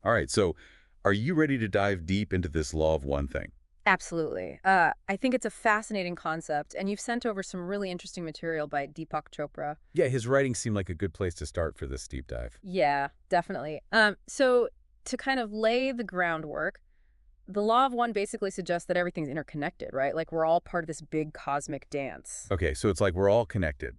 All right, so are you ready to dive deep into this law of one thing? Absolutely. I think it's a fascinating concept, and you've sent over some really interesting material by Deepak Chopra. Yeah, his writing seemed like a good place to start for this deep dive. Yeah, definitely. So to kind of lay the groundwork, the law of one basically suggests that everything's interconnected, right? Like we're all part of this big cosmic dance. Okay, so it's like we're all connected.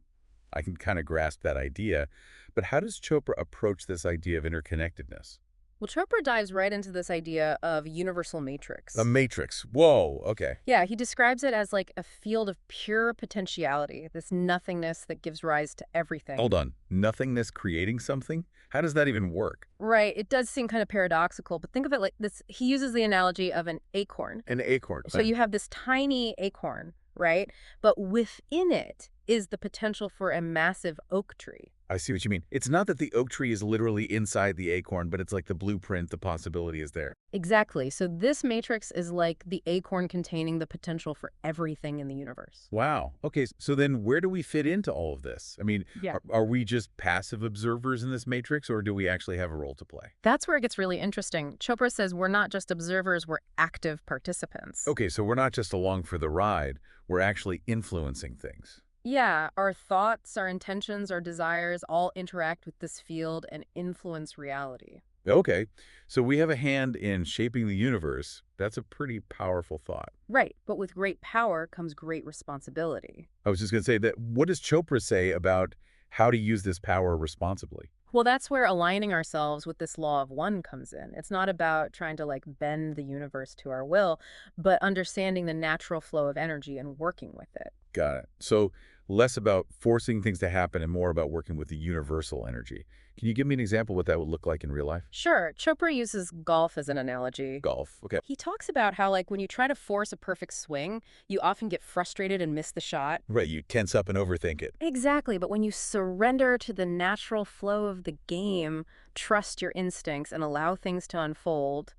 I can kind of grasp that idea, but how does Chopra approach this idea of interconnectedness? Well, Chopra dives right into this idea of universal A matrix. matrix. Whoa, okay. Yeah, he describes it as like a field of pure potentiality, this nothingness that gives rise to everything. Hold on. Nothingness creating something? How does that even work? Right. It does seem kind of paradoxical, but think of it like this. He uses the analogy of an acorn. An acorn. So you have this tiny acorn, right? But within it is the potential for a massive oak tree. I see what you mean. It's not that the oak tree is literally inside the acorn, but it's like the blueprint, the possibility is there. Exactly. So this matrix is like the acorn containing the potential for everything in the universe. Wow. Okay, so then where do we fit into all of this? I mean, Yeah. are we just passive observers in this matrix, or do we actually have a role to play? That's where it gets really interesting. Chopra says we're not just observers, we're active participants. Okay, so we're not just along for the ride, we're actually influencing things. Yeah, our thoughts, our intentions, our desires all interact with this field and influence reality. Okay, so we have a hand in shaping the universe. That's a pretty powerful thought. Right, but with great power comes great responsibility. I was just going to say that what does Chopra say about how to use this power responsibly? Well, that's where aligning ourselves with this law of one comes in. It's not about trying to like bend the universe to our will, but understanding the natural flow of energy and working with it. Got it. So less about forcing things to happen and more about working with the universal energy. Can you give me an example of what that would look like in real life? Sure, Chopra uses golf as an analogy. Golf. Okay. He talks about how, like, when you try to force a perfect swing, you often get frustrated and miss the shot. Right, you tense up and overthink it. Exactly, but when you surrender to the natural flow of the game, trust your instincts, and allow things to unfold,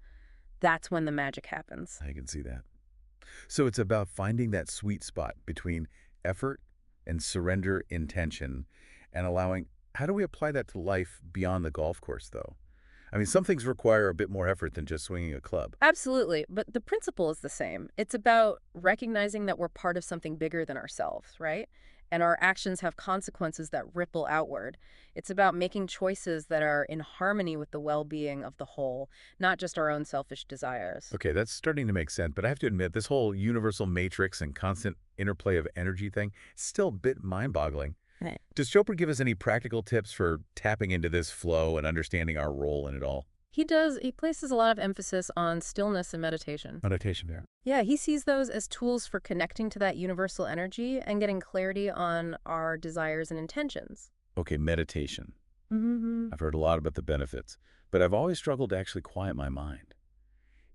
that's when the magic happens. I can see that. So it's about finding that sweet spot between effort and surrender intention and allowing. How do we apply that to life beyond the golf course, though? I mean, some things require a bit more effort than just swinging a club. Absolutely, but the principle is the same. It's about recognizing that we're part of something bigger than ourselves, right? And our actions have consequences that ripple outward. It's about making choices that are in harmony with the well-being of the whole, not just our own selfish desires. Okay, that's starting to make sense, but I have to admit, this whole universal matrix and constant interplay of energy thing is still a bit mind-boggling. Right. Does Chopra give us any practical tips for tapping into this flow and understanding our role in it all? He places a lot of emphasis on stillness and meditation. Meditation there. Yeah, he sees those as tools for connecting to that universal energy and getting clarity on our desires and intentions. Okay, meditation. Hmm. I've heard a lot about the benefits, but I've always struggled to actually quiet my mind.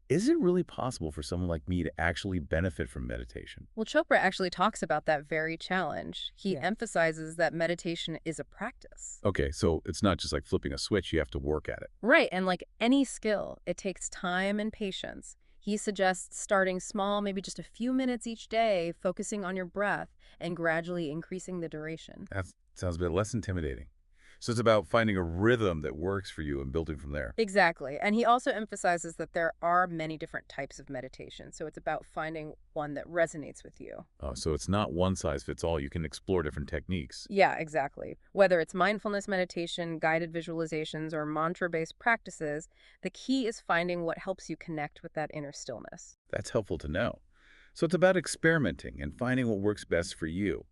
Is it really possible for someone like me to actually benefit from meditation? Well, Chopra actually talks about that very challenge. He emphasizes that meditation is a practice. Okay, so it's not just like flipping a switch, you have to work at it. Right, and like any skill, it takes time and patience. He suggests starting small, maybe just a few minutes each day, focusing on your breath and gradually increasing the duration. That sounds a bit less intimidating. So it's about finding a rhythm that works for you and building from there. Exactly. And he also emphasizes that there are many different types of meditation. So it's about finding one that resonates with you. Oh, so it's not one size fits all. You can explore different techniques. Yeah, exactly. Whether it's mindfulness meditation, guided visualizations, or mantra based practices, the key is finding what helps you connect with that inner stillness. That's helpful to know. So it's about experimenting and finding what works best for you.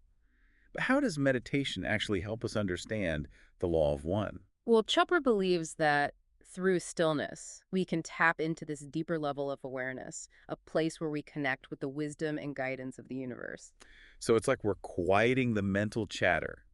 But how does meditation actually help us understand the law of one? Well, Chopra believes that through stillness, we can tap into this deeper level of awareness, a place where we connect with the wisdom and guidance of the universe. So it's like we're quieting the mental chatter,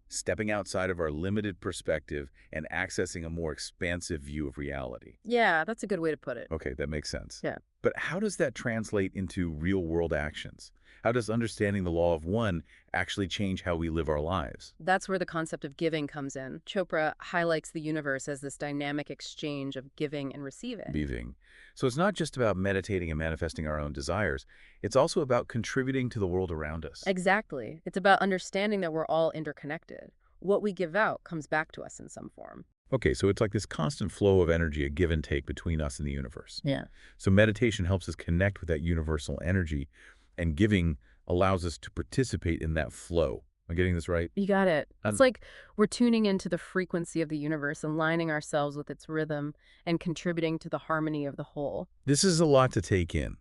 stepping outside of our limited perspective and accessing a more expansive view of reality. Yeah, that's a good way to put it. Okay, that makes sense. Yeah. But how does that translate into real-world actions? How does understanding the law of one actually change how we live our lives? That's where the concept of giving comes in. Chopra highlights the universe as this dynamic exchange of giving and receiving. Being. So it's not just about meditating and manifesting our own desires. It's also about contributing to the world around us. Exactly. It's about understanding that we're all interconnected. What we give out comes back to us in some form. Okay, so it's like this constant flow of energy, a give and take between us and the universe. Yeah. So meditation helps us connect with that universal energy, and giving allows us to participate in that flow. Am I getting this right? You got it. It's And like we're tuning into the frequency of the universe, aligning ourselves with its rhythm, and contributing to the harmony of the whole. this is a lot to take in,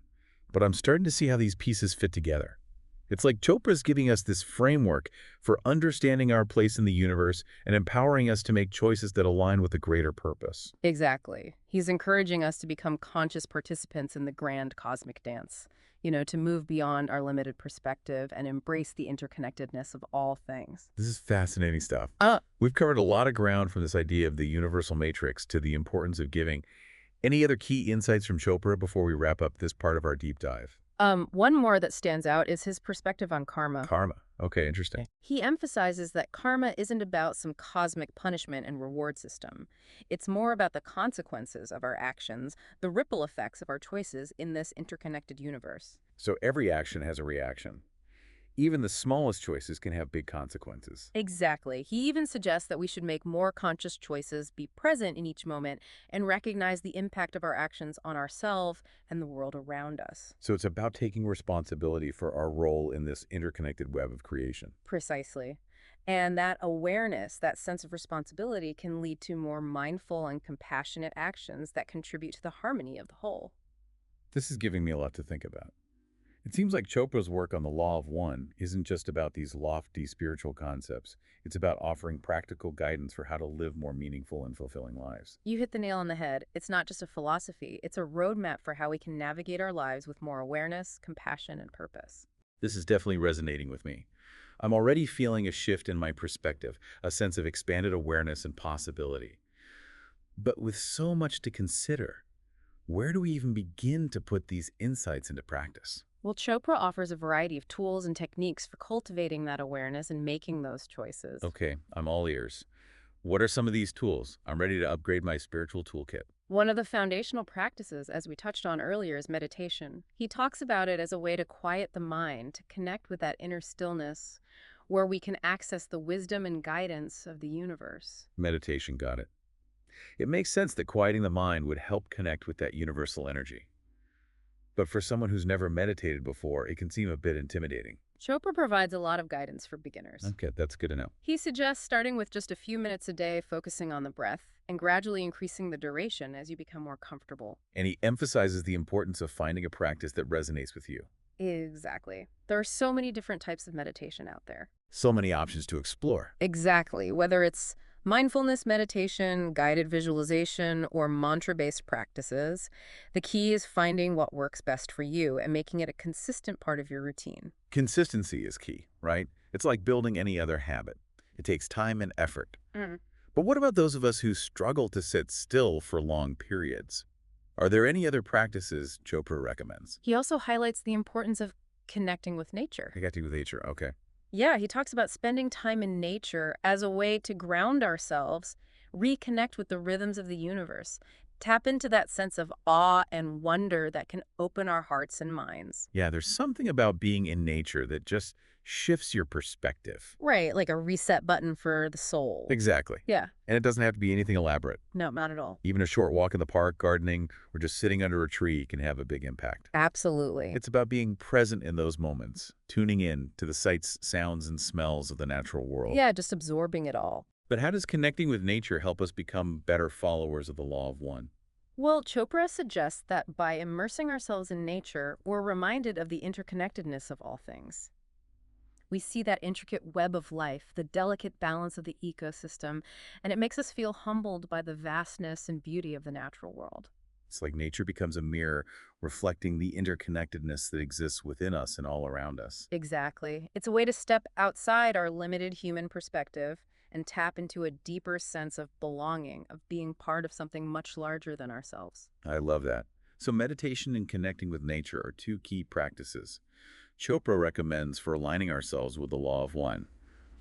but I'm starting to see how these pieces fit together. It's like Chopra's giving us this framework for understanding our place in the universe and empowering us to make choices that align with a greater purpose. Exactly. He's encouraging us to become conscious participants in the grand cosmic dance, to move beyond our limited perspective and embrace the interconnectedness of all things. This is fascinating stuff. We've covered a lot of ground from this idea of the universal matrix to the importance of giving. Any other key insights from Chopra before we wrap up this part of our deep dive? One more that stands out is his perspective on karma. Karma. Okay, interesting. He emphasizes that karma isn't about some cosmic punishment and reward system. It's more about the consequences of our actions, the ripple effects of our choices in this interconnected universe. So every action has a reaction. Even the smallest choices can have big consequences. Exactly. He even suggests that we should make more conscious choices, be present in each moment, and recognize the impact of our actions on ourselves and the world around us. So it's about taking responsibility for our role in this interconnected web of creation. Precisely. And that awareness, that sense of responsibility, can lead to more mindful and compassionate actions that contribute to the harmony of the whole. This is giving me a lot to think about. It seems like Chopra's work on the Law of One isn't just about these lofty spiritual concepts. It's about offering practical guidance for how to live more meaningful and fulfilling lives. You hit the nail on the head. It's not just a philosophy, it's a roadmap for how we can navigate our lives with more awareness, compassion, and purpose. This is definitely resonating with me. I'm already feeling a shift in my perspective, a sense of expanded awareness and possibility. But with so much to consider, where do we even begin to put these insights into practice? Well, Chopra offers a variety of tools and techniques for cultivating that awareness and making those choices. Okay, I'm all ears. What are some of these tools? I'm ready to upgrade my spiritual toolkit. One of the foundational practices, as we touched on earlier, is meditation. He talks about it as a way to quiet the mind, to connect with that inner stillness, where we can access the wisdom and guidance of the universe. Meditation, got it. It makes sense that quieting the mind would help connect with that universal energy. But for someone who's never meditated before, it can seem a bit intimidating. Chopra provides a lot of guidance for beginners. Okay, that's good to know. He suggests starting with just a few minutes a day, focusing on the breath, and gradually increasing the duration as you become more comfortable. And he emphasizes the importance of finding a practice that resonates with you. Exactly. There are so many different types of meditation out there. So many options to explore. Exactly. Whether it's mindfulness meditation, guided visualization, or mantra-based practices, the key is finding what works best for you and making it a consistent part of your routine. Consistency is key, right? It's like building any other habit. It takes time and effort. Mm. But what about those of us who struggle to sit still for long periods? Are there any other practices Chopra recommends? He also highlights the importance of connecting with nature. I got to with nature. Okay. Yeah, he talks about spending time in nature as a way to ground ourselves, reconnect with the rhythms of the universe, tap into that sense of awe and wonder that can open our hearts and minds. Yeah, there's something about being in nature that just shifts your perspective. Right, like a reset button for the soul. Exactly. Yeah, And it doesn't have to be anything elaborate. no, not at all. Even a short walk in the park, gardening, or just sitting under a tree can have a big impact. Absolutely. It's about being present in those moments, tuning in to the sights, sounds, and smells of the natural world. Yeah, just absorbing it all. But how does connecting with nature help us become better followers of the Law of One? Well, Chopra suggests that by immersing ourselves in nature, we're reminded of the interconnectedness of all things. We see that intricate web of life, the delicate balance of the ecosystem, and it makes us feel humbled by the vastness and beauty of the natural world. It's like nature becomes a mirror reflecting the interconnectedness that exists within us and all around us. Exactly. It's a way to step outside our limited human perspective and tap into a deeper sense of belonging, of being part of something much larger than ourselves. I love that. So meditation and connecting with nature are two key practices Chopra recommends for aligning ourselves with the Law of One.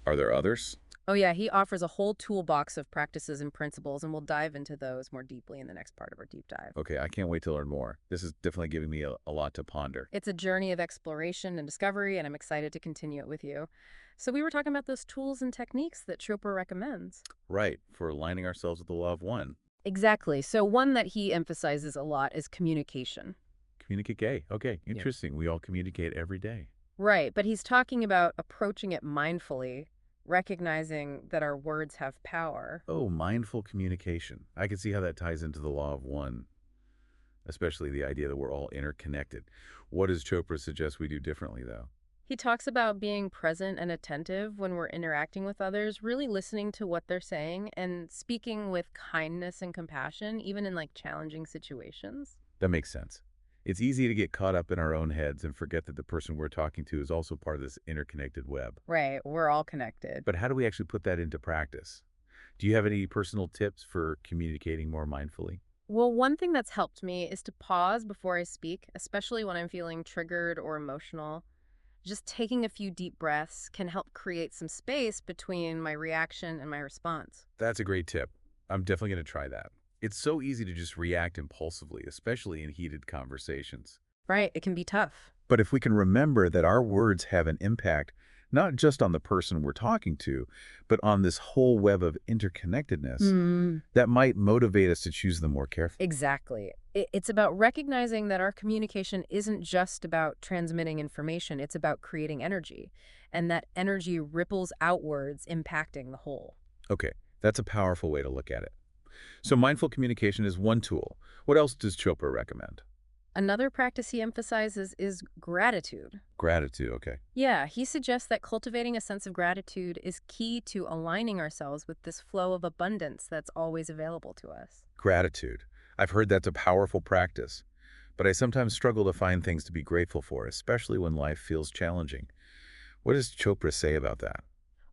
Are there others? Oh, yeah, he offers a whole toolbox of practices and principles, and we'll dive into those more deeply in the next part of our deep dive. Okay, I can't wait to learn more. This is definitely giving me a lot to ponder. It's a journey of exploration and discovery, and I'm excited to continue it with you. So, we were talking about those tools and techniques that Chopra recommends. Right, for aligning ourselves with the law of one. Exactly. So, one that he emphasizes a lot is communication. Communicate gay. Okay, Yeah. interesting. We all communicate every day. Right, but he's talking about approaching it mindfully, recognizing that our words have power. Oh, mindful communication. I can see how that ties into the law of one, especially the idea that we're all interconnected. What does Chopra suggest we do differently, though? He talks about being present and attentive when we're interacting with others, really listening to what they're saying and speaking with kindness and compassion, even in like challenging situations. That makes sense. It's easy to get caught up in our own heads and forget that the person we're talking to is also part of this interconnected web. Right, we're all connected. But how do we actually put that into practice? Do you have any personal tips for communicating more mindfully? Well, one thing that's helped me is to pause before I speak, especially when I'm feeling triggered or emotional. Just taking a few deep breaths can help create some space between my reaction and my response. That's a great tip. I'm definitely going to try that. It's so easy to just react impulsively, especially in heated conversations. Right, it can be tough. But if we can remember that our words have an impact, not just on the person we're talking to, but on this whole web of interconnectedness, Mm. that might motivate us to choose them more carefully. Exactly. It's about recognizing that our communication isn't just about transmitting information, it's about creating energy. And that energy ripples outwards, impacting the whole. Okay, that's a powerful way to look at it. So mindful communication is one tool. What else does Chopra recommend? Another practice he emphasizes is gratitude. Gratitude, okay. Yeah, he suggests that cultivating a sense of gratitude is key to aligning ourselves with this flow of abundance that's always available to us. Gratitude. I've heard that's a powerful practice, but I sometimes struggle to find things to be grateful for, especially when life feels challenging. What does Chopra say about that?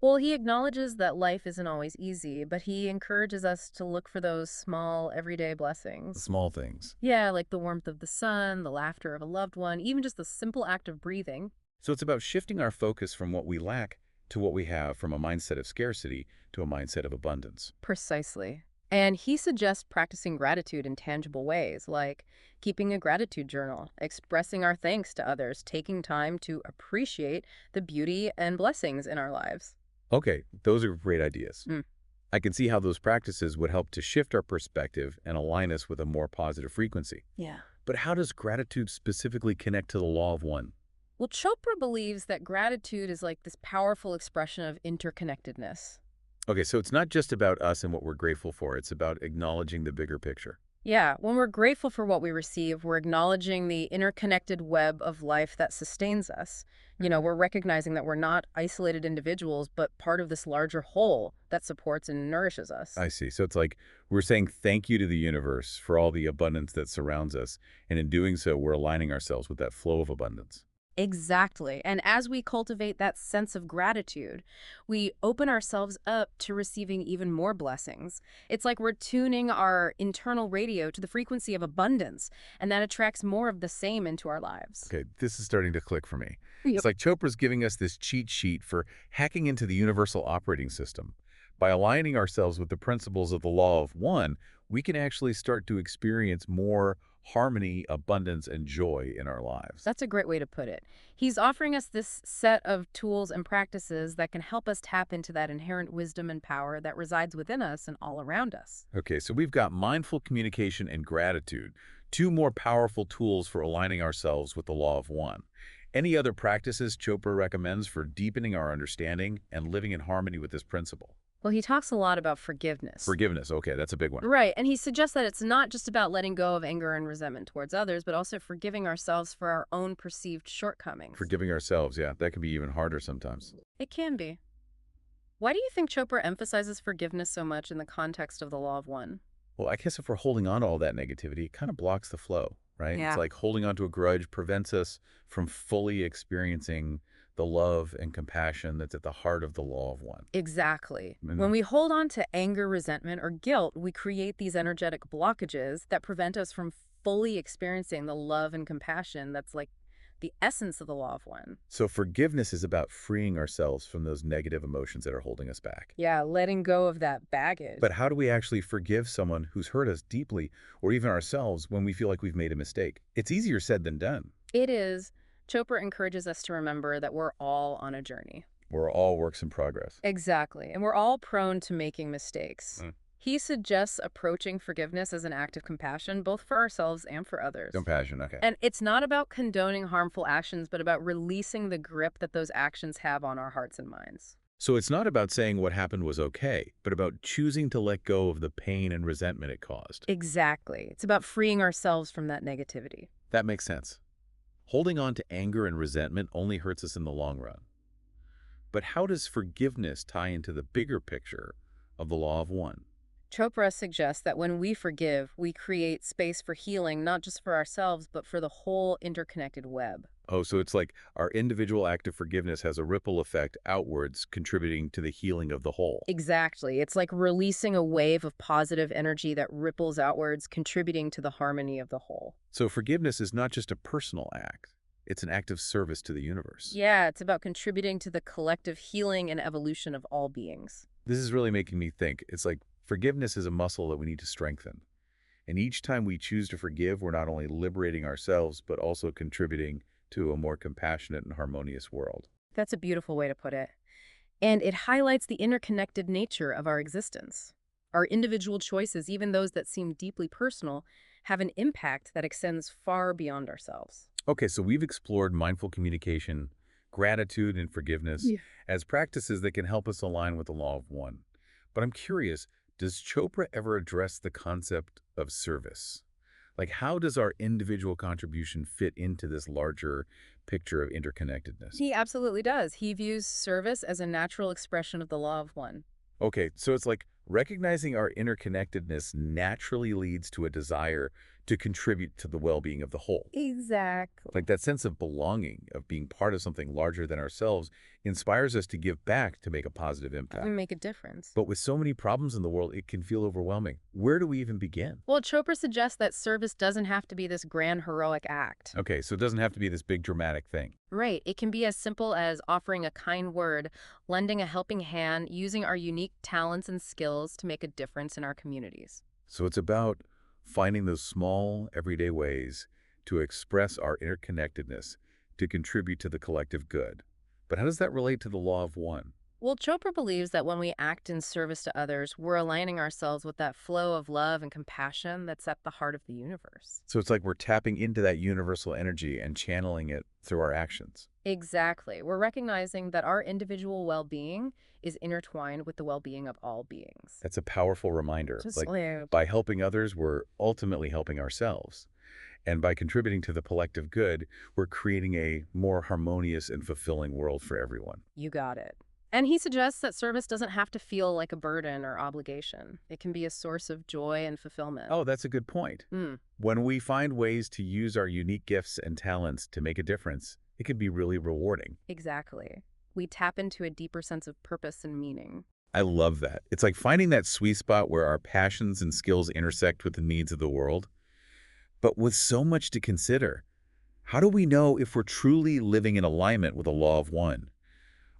Well, he acknowledges that life isn't always easy, but he encourages us to look for those small, everyday The blessings. small things. Yeah, like the warmth of the sun, the laughter of a loved one, even just the simple act of breathing. So it's about shifting our focus from what we lack to what we have, from a mindset of scarcity to a mindset of abundance. Precisely. And he suggests practicing gratitude in tangible ways, like keeping a gratitude journal, expressing our thanks to others, taking time to appreciate the beauty and blessings in our lives. Okay, those are great ideas. Mm. I can see how those practices would help to shift our perspective and align us with a more positive frequency. Yeah. But how does gratitude specifically connect to the law of one? Well, Chopra believes that gratitude is like this powerful expression of interconnectedness. Okay, so it's not just about us and what we're grateful for. It's about acknowledging the bigger picture. Yeah, when we're grateful for what we receive, we're acknowledging the interconnected web of life that sustains us. We're recognizing that we're not isolated individuals, but part of this larger whole that supports and nourishes us. I see. So it's like we're saying thank you to the universe for all the abundance that surrounds us. And in doing so, we're aligning ourselves with that flow of abundance. Exactly. And as we cultivate that sense of gratitude, we open ourselves up to receiving even more blessings. It's like we're tuning our internal radio to the frequency of abundance, and that attracts more of the same into our lives. Okay, this is starting to click for me. Yep. It's like Chopra's giving us this cheat sheet for hacking into the universal operating system. By aligning ourselves with the principles of the law of one, we can actually start to experience more harmony, abundance, and joy in our lives. That's a great way to put it. He's offering us this set of tools and practices that can help us tap into that inherent wisdom and power that resides within us and all around us. Okay, so we've got mindful communication and gratitude, two more powerful tools for aligning ourselves with the law of one. Any other practices Chopra recommends for deepening our understanding and living in harmony with this principle? Well, he talks a lot about forgiveness. Forgiveness, okay, that's a big one. Right, and he suggests that it's not just about letting go of anger and resentment towards others, but also forgiving ourselves for our own perceived shortcomings. Forgiving ourselves, yeah, that can be even harder sometimes. It can be. Why do you think Chopra emphasizes forgiveness so much in the context of the law of one? Well, I guess if we're holding on to all that negativity, it kind of blocks the flow, right? It's Yeah. like holding on to a grudge prevents us from fully experiencing the love and compassion that's at the heart of the law of one. Exactly. And When we hold on to anger, resentment, or guilt, we create these energetic blockages that prevent us from fully experiencing the love and compassion that's like the essence of the law of one. So forgiveness is about freeing ourselves from those negative emotions that are holding us back. Yeah, letting go of that baggage. But how do we actually forgive someone who's hurt us deeply, or even ourselves, when we feel like we've made a mistake? It's easier said than done. It is. Chopra encourages us to remember that we're all on a journey. We're all works in progress. Exactly. And we're all prone to making mistakes. Mm. He suggests approaching forgiveness as an act of compassion, both for ourselves and for others. Compassion, okay. And it's not about condoning harmful actions, but about releasing the grip that those actions have on our hearts and minds. So it's not about saying what happened was okay, but about choosing to let go of the pain and resentment it caused. Exactly. It's about freeing ourselves from that negativity. That makes sense. Holding on to anger and resentment only hurts us in the long run. But how does forgiveness tie into the bigger picture of the law of one? Chopra suggests that when we forgive, we create space for healing, not just for ourselves, but for the whole interconnected web. Oh, so it's like our individual act of forgiveness has a ripple effect outwards, contributing to the healing of the whole. Exactly. It's like releasing a wave of positive energy that ripples outwards, contributing to the harmony of the whole. So forgiveness is not just a personal act. It's an act of service to the universe. Yeah, it's about contributing to the collective healing and evolution of all beings. This is really making me think. It's like forgiveness is a muscle that we need to strengthen. And each time we choose to forgive, we're not only liberating ourselves, but also contributing to a more compassionate and harmonious world. That's a beautiful way to put it. And it highlights the interconnected nature of our existence. Our individual choices, even those that seem deeply personal, have an impact that extends far beyond ourselves. Okay, so we've explored mindful communication, gratitude, and forgiveness Yeah. as practices that can help us align with the law of one. But I'm curious, does Chopra ever address the concept of service? Like, how does our individual contribution fit into this larger picture of interconnectedness? He absolutely does. He views service as a natural expression of the law of one. Okay, so it's like recognizing our interconnectedness naturally leads to a desire to contribute to the well-being of the whole. Exactly. Like that sense of belonging, of being part of something larger than ourselves, inspires us to give back to make a positive impact. Make a difference. But with so many problems in the world, it can feel overwhelming. Where do we even begin? Well, Chopra suggests that service doesn't have to be this grand heroic act. Okay, so it doesn't have to be this big dramatic thing. Right. It can be as simple as offering a kind word, lending a helping hand, using our unique talents and skills to make a difference in our communities. So it's about finding those small, everyday ways to express our interconnectedness, to contribute to the collective good. But how does that relate to the law of one? Well, Chopra believes that when we act in service to others, we're aligning ourselves with that flow of love and compassion that's at the heart of the universe. So it's like we're tapping into that universal energy and channeling it through our actions. Exactly. We're recognizing that our individual well-being is intertwined with the well-being of all beings. That's a powerful reminder. Just Like, like, by helping others, we're ultimately helping ourselves. And by contributing to the collective good, we're creating a more harmonious and fulfilling world for everyone. you got it. And he suggests that service doesn't have to feel like a burden or obligation. It can be a source of joy and fulfillment. Oh, that's a good point. Mm, When we find ways to use our unique gifts and talents to make a difference, it can be really rewarding. exactly. We tap into a deeper sense of purpose and meaning. I love that. It's like finding that sweet spot where our passions and skills intersect with the needs of the world. But with so much to consider, how do we know if we're truly living in alignment with the law of one?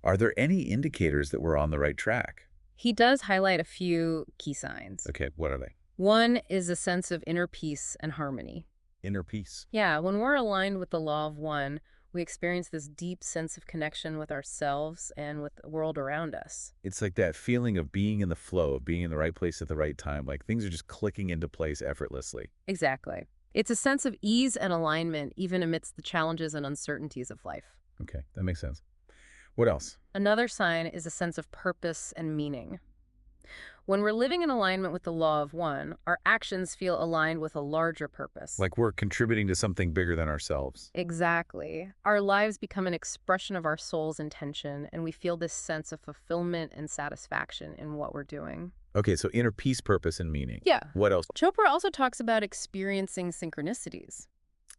Are there any indicators that we're on the right track? He does highlight a few key signs. Okay, what are they? One is a sense of inner peace and harmony. Inner peace. Yeah, when we're aligned with the law of one, we experience this deep sense of connection with ourselves and with the world around us. It's like that feeling of being in the flow, of being in the right place at the right time, like things are just clicking into place effortlessly. Exactly. It's a sense of ease and alignment even amidst the challenges and uncertainties of life. Okay, that makes sense. What else? Another sign is a sense of purpose and meaning. When we're living in alignment with the law of one, our actions feel aligned with a larger purpose. Like we're contributing to something bigger than ourselves. Exactly. Our lives become an expression of our soul's intention, and we feel this sense of fulfillment and satisfaction in what we're doing. Okay, so inner peace, purpose, and meaning. Yeah. What else? Chopra also talks about experiencing synchronicities.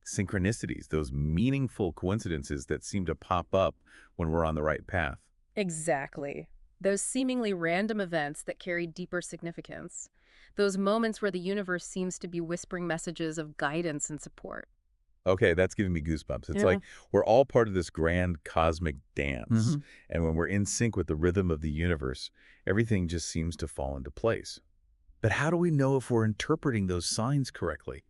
Synchronicities, those meaningful coincidences that seem to pop up when we're on the right path. Exactly. Those seemingly random events that carry deeper significance. Those moments where the universe seems to be whispering messages of guidance and support. Okay, that's giving me goosebumps. It's Yeah. like we're all part of this grand cosmic dance. Hmm. And when we're in sync with the rhythm of the universe, everything just seems to fall into place. But how do we know if we're interpreting those signs correctly?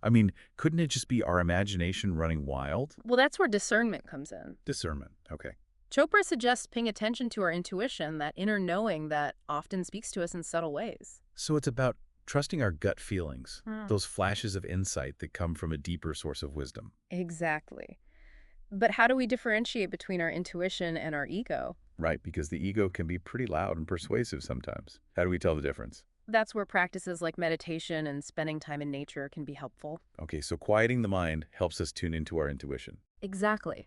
I mean, couldn't it just be our imagination running wild? Well, that's where discernment comes in. Discernment. Okay. Chopra suggests paying attention to our intuition, that inner knowing that often speaks to us in subtle ways. So it's about trusting our gut feelings, Hmm. those flashes of insight that come from a deeper source of wisdom. Exactly. But how do we differentiate between our intuition and our ego? Right, because the ego can be pretty loud and persuasive sometimes. How do we tell the difference? That's where practices like meditation and spending time in nature can be helpful. Okay, so quieting the mind helps us tune into our intuition. Exactly.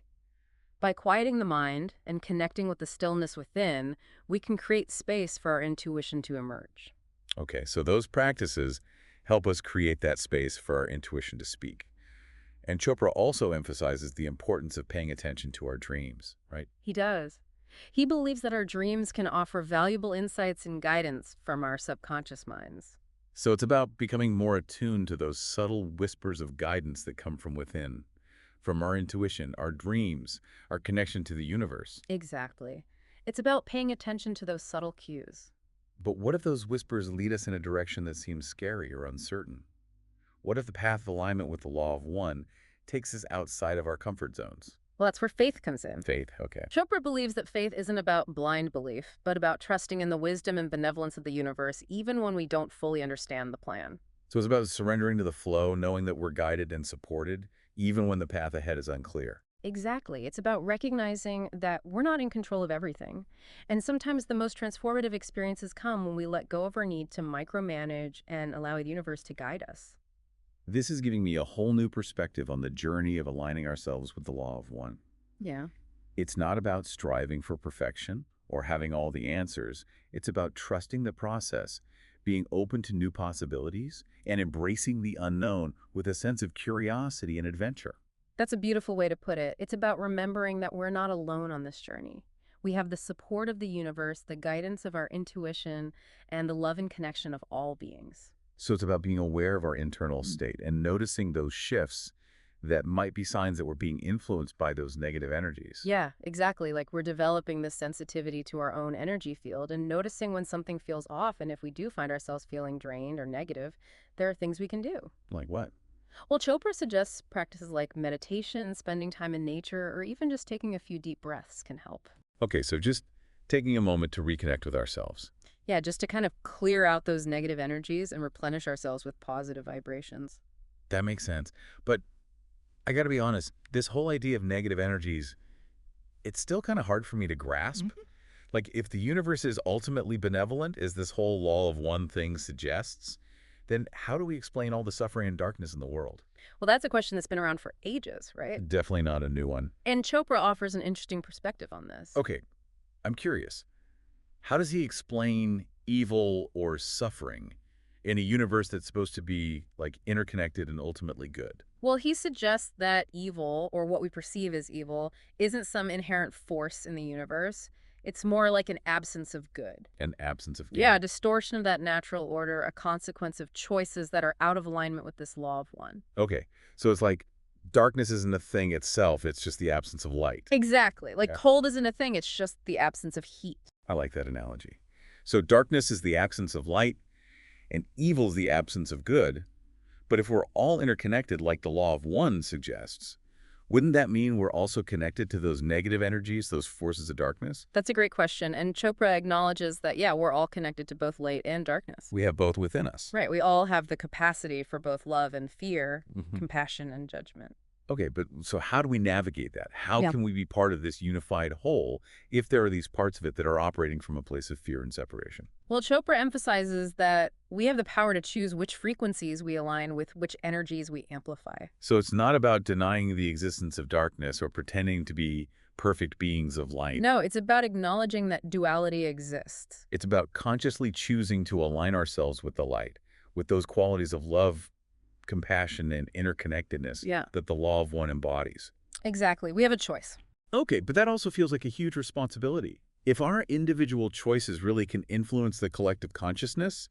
By quieting the mind and connecting with the stillness within, we can create space for our intuition to emerge. Okay, so those practices help us create that space for our intuition to speak. And Chopra also emphasizes the importance of paying attention to our dreams, right? He does. He believes that our dreams can offer valuable insights and guidance from our subconscious minds. So it's about becoming more attuned to those subtle whispers of guidance that come from within, from our intuition, our dreams, our connection to the universe. Exactly. It's about paying attention to those subtle cues. But what if those whispers lead us in a direction that seems scary or uncertain? What if the path of alignment with the law of one takes us outside of our comfort zones? Well, that's where faith comes in. Faith, okay. Chopra believes that faith isn't about blind belief, but about trusting in the wisdom and benevolence of the universe, even when we don't fully understand the plan. So it's about surrendering to the flow, knowing that we're guided and supported, even when the path ahead is unclear. Exactly. It's about recognizing that we're not in control of everything. And sometimes the most transformative experiences come when we let go of our need to micromanage and allow the universe to guide us. This is giving me a whole new perspective on the journey of aligning ourselves with the law of one. Yeah. It's not about striving for perfection or having all the answers. It's about trusting the process, being open to new possibilities, and embracing the unknown with a sense of curiosity and adventure. That's a beautiful way to put it. It's about remembering that we're not alone on this journey. We have the support of the universe, the guidance of our intuition, and the love and connection of all beings. So it's about being aware of our internal state and noticing those shifts that might be signs that we're being influenced by those negative energies. Yeah, exactly. Like we're developing this sensitivity to our own energy field and noticing when something feels off. And if we do find ourselves feeling drained or negative, there are things we can do. Like what? Well, Chopra suggests practices like meditation, spending time in nature, or even just taking a few deep breaths can help. Okay, so just taking a moment to reconnect with ourselves. Yeah, just to kind of clear out those negative energies and replenish ourselves with positive vibrations. That makes sense. But I got to be honest, this whole idea of negative energies, it's still kind of hard for me to grasp. Like, if the universe is ultimately benevolent, as this whole law of one thing suggests, then how do we explain all the suffering and darkness in the world? Well, that's a question that's been around for ages, right? Definitely not a new one. And Chopra offers an interesting perspective on this. Okay, I'm curious. How does he explain evil or suffering in a universe that's supposed to be, like, interconnected and ultimately good? Well, he suggests that evil, or what we perceive as evil, isn't some inherent force in the universe. It's more like an absence of good. An absence of Yeah, a good. distortion of that natural order, a consequence of choices that are out of alignment with this law of one. Okay, so it's like darkness isn't a thing itself, it's just the absence of light. Exactly. Like Yeah, cold isn't a thing, it's just the absence of heat. I like that analogy. So darkness is the absence of light, and evil is the absence of good. But if we're all interconnected like the law of one suggests, wouldn't that mean we're also connected to those negative energies, those forces of darkness? That's a great question. And Chopra acknowledges that, yeah, we're all connected to both light and darkness. We have both within us. Right. We all have the capacity for both love and fear, Mhm. compassion and judgment. Okay, but so how do we navigate that? How Yeah. can we be part of this unified whole if there are these parts of it that are operating from a place of fear and separation? Well, Chopra emphasizes that we have the power to choose which frequencies we align with, which energies we amplify. So it's not about denying the existence of darkness or pretending to be perfect beings of light. No, it's about acknowledging that duality exists. It's about consciously choosing to align ourselves with the light, with those qualities of love, compassion, and interconnectedness Yeah. that the law of one embodies. Exactly. We have a choice. Okay, but that also feels like a huge responsibility. If our individual choices really can influence the collective consciousness,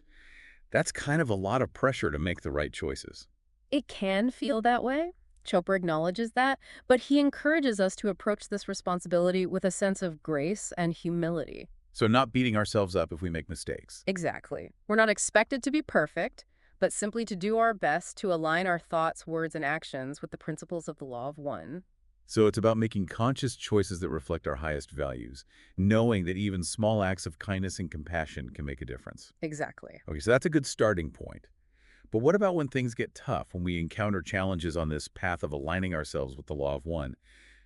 that's kind of a lot of pressure to make the right choices. It can feel that way. Chopra acknowledges that, but he encourages us to approach this responsibility with a sense of grace and humility. So not beating ourselves up if we make mistakes. Exactly. We're not expected to be perfect, but simply to do our best to align our thoughts, words, and actions with the principles of the law of one. So it's about making conscious choices that reflect our highest values, knowing that even small acts of kindness and compassion can make a difference. Exactly. Okay, so that's a good starting point. But what about when things get tough, when we encounter challenges on this path of aligning ourselves with the law of one?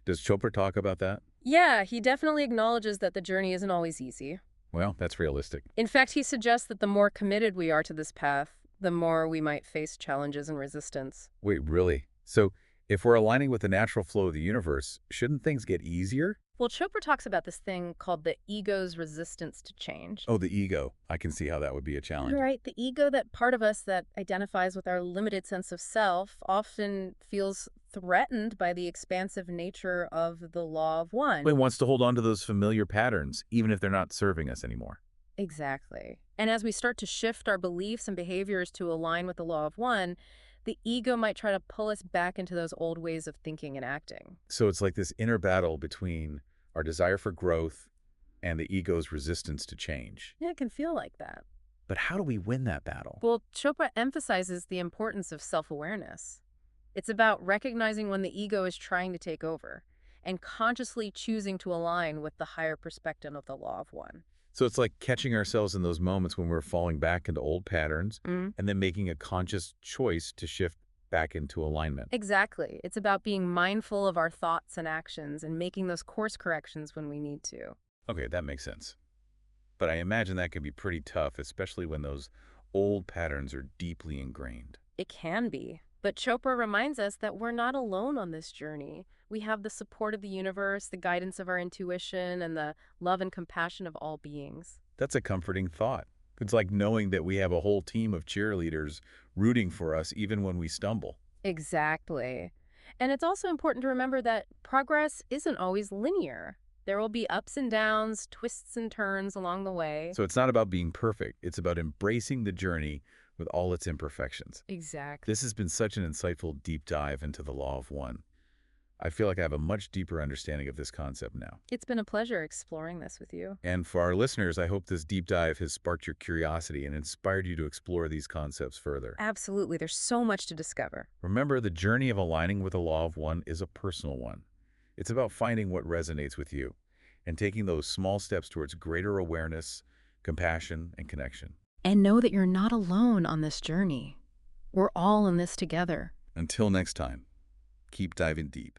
Does Chopra talk about that? Yeah, he definitely acknowledges that the journey isn't always easy. Well, that's realistic. In fact, he suggests that the more committed we are to this path, the more we might face challenges and resistance. Wait, really? So if we're aligning with the natural flow of the universe, shouldn't things get easier? Well, Chopra talks about this thing called the ego's resistance to change. Oh, the ego. I can see how that would be a challenge. Right, the ego, that part of us that identifies with our limited sense of self, often feels threatened by the expansive nature of the law of one. It wants to hold on to those familiar patterns, even if they're not serving us anymore. Exactly. And as we start to shift our beliefs and behaviors to align with the law of one, the ego might try to pull us back into those old ways of thinking and acting. So it's like this inner battle between our desire for growth and the ego's resistance to change. Yeah, it can feel like that. But how do we win that battle? Well, Chopra emphasizes the importance of self-awareness. It's about recognizing when the ego is trying to take over and consciously choosing to align with the higher perspective of the law of one. So it's like catching ourselves in those moments when we're falling back into old patterns Mm. and then making a conscious choice to shift back into alignment. Exactly. It's about being mindful of our thoughts and actions and making those course corrections when we need to. Okay, that makes sense. But I imagine that can be pretty tough, especially when those old patterns are deeply ingrained. It can be. But Chopra reminds us that we're not alone on this journey. We have the support of the universe, the guidance of our intuition, and the love and compassion of all beings. That's a comforting thought. It's like knowing that we have a whole team of cheerleaders rooting for us even when we stumble. Exactly. And it's also important to remember that progress isn't always linear. There will be ups and downs, twists and turns along the way. So it's not about being perfect. It's about embracing the journey with all its imperfections. Exactly. This has been such an insightful deep dive into the law of one. I feel like I have a much deeper understanding of this concept now. It's been a pleasure exploring this with you. And for our listeners, I hope this deep dive has sparked your curiosity and inspired you to explore these concepts further. Absolutely. There's so much to discover. Remember, the journey of aligning with the law of one is a personal one. It's about finding what resonates with you and taking those small steps towards greater awareness, compassion, and connection. And know that you're not alone on this journey. We're all in this together. Until next time, keep diving deep.